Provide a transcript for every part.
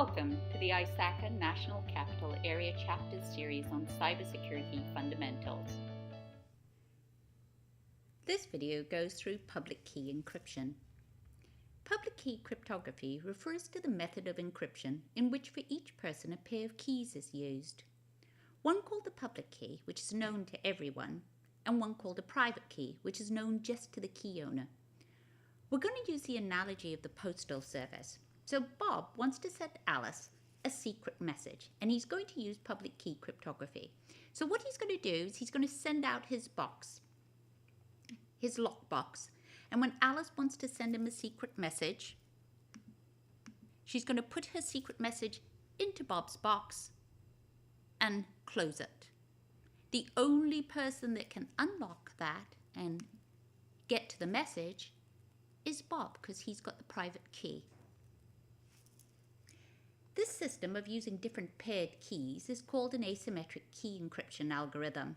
Welcome to the ISACA National Capital Area Chapter Series on Cybersecurity Fundamentals. This video goes through public key encryption. Public key cryptography refers to the method of encryption in which for each person a pair of keys is used. One called the public key, which is known to everyone, and one called a private key, which is known just to the key owner. We're going to use the analogy of the postal service. So Bob wants to send Alice a secret message, and he's going to use public key cryptography. So what he's going to do is he's going to send out his box, his lockbox, and when Alice wants to send him a secret message, she's going to put her secret message into Bob's box and close it. The only person that can unlock that and get to the message is Bob, because he's got the private key. This system of using different paired keys is called an asymmetric key encryption algorithm,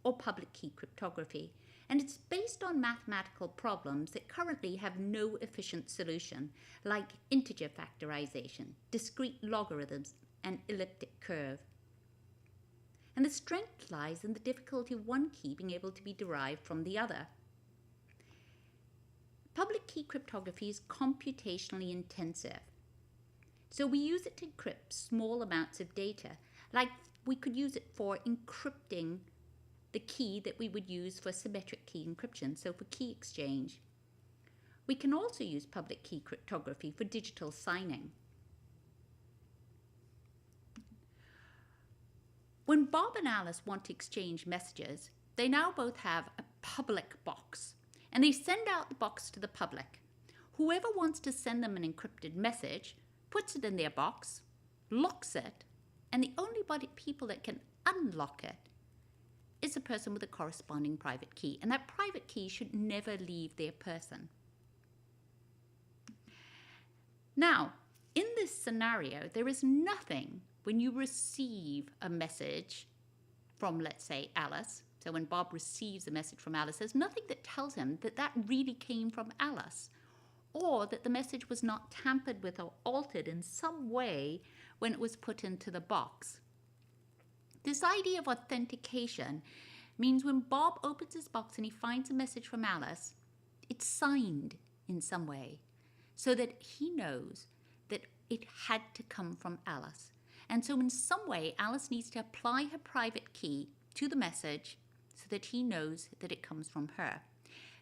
or public key cryptography, and it's based on mathematical problems that currently have no efficient solution, like integer factorization, discrete logarithms, and elliptic curve. And the strength lies in the difficulty of one key being able to be derived from the other. Public key cryptography is computationally intensive. So we use it to encrypt small amounts of data, like we could use it for encrypting the key that we would use for symmetric key encryption, so for key exchange. We can also use public key cryptography for digital signing. When Bob and Alice want to exchange messages, they now both have a public box, and they send out the box to the public. Whoever wants to send them an encrypted message puts it in their box, locks it, and the only people that can unlock it is a person with a corresponding private key, and that private key should never leave their person. Now, in this scenario, there is nothing when you receive a message from, let's say, Alice. So when Bob receives a message from Alice, there's nothing that tells him that that really came from Alice, or that the message was not tampered with or altered in some way when it was put into the box. This idea of authentication means when Bob opens his box and he finds a message from Alice, it's signed in some way so that he knows that it had to come from Alice. And so in some way, Alice needs to apply her private key to the message so that he knows that it comes from her.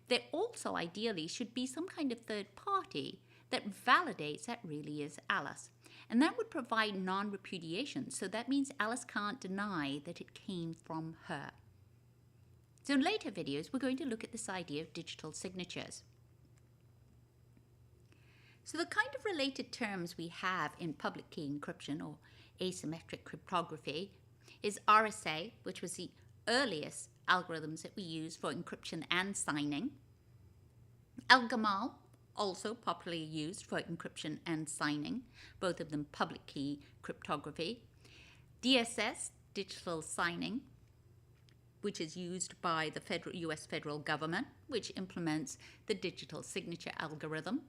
There also ideally should be some kind of third party that validates that really is Alice. And that would provide non-repudiation. So that means Alice can't deny that it came from her. So in later videos, we're going to look at this idea of digital signatures. So the kind of related terms we have in public key encryption or asymmetric cryptography is RSA, which was the earliest algorithms that we use for encryption and signing. Al-Gamal, also popularly used for encryption and signing, both of them public key cryptography. DSS, digital signing, which is used by the US federal government, which implements the digital signature algorithm.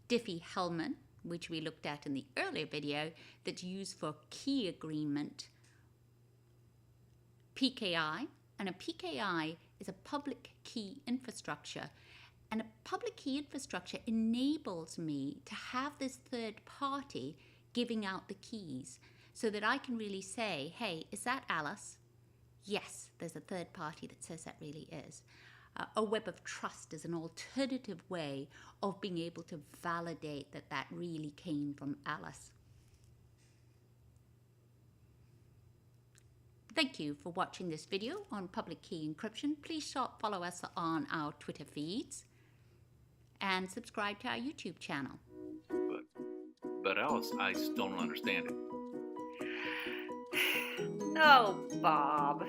Diffie-Hellman, which we looked at in the earlier video, that's used for key agreement. PKI, and a PKI is a public key infrastructure. And a public key infrastructure enables me to have this third party giving out the keys so that I can really say, hey, is that Alice? Yes, there's a third party that says that really is. A web of trust is an alternative way of being able to validate that that really came from Alice. Thank you for watching this video on public key encryption. Please follow us on our Twitter feeds and subscribe to our YouTube channel. But Alice, I still don't understand it. No, Bob.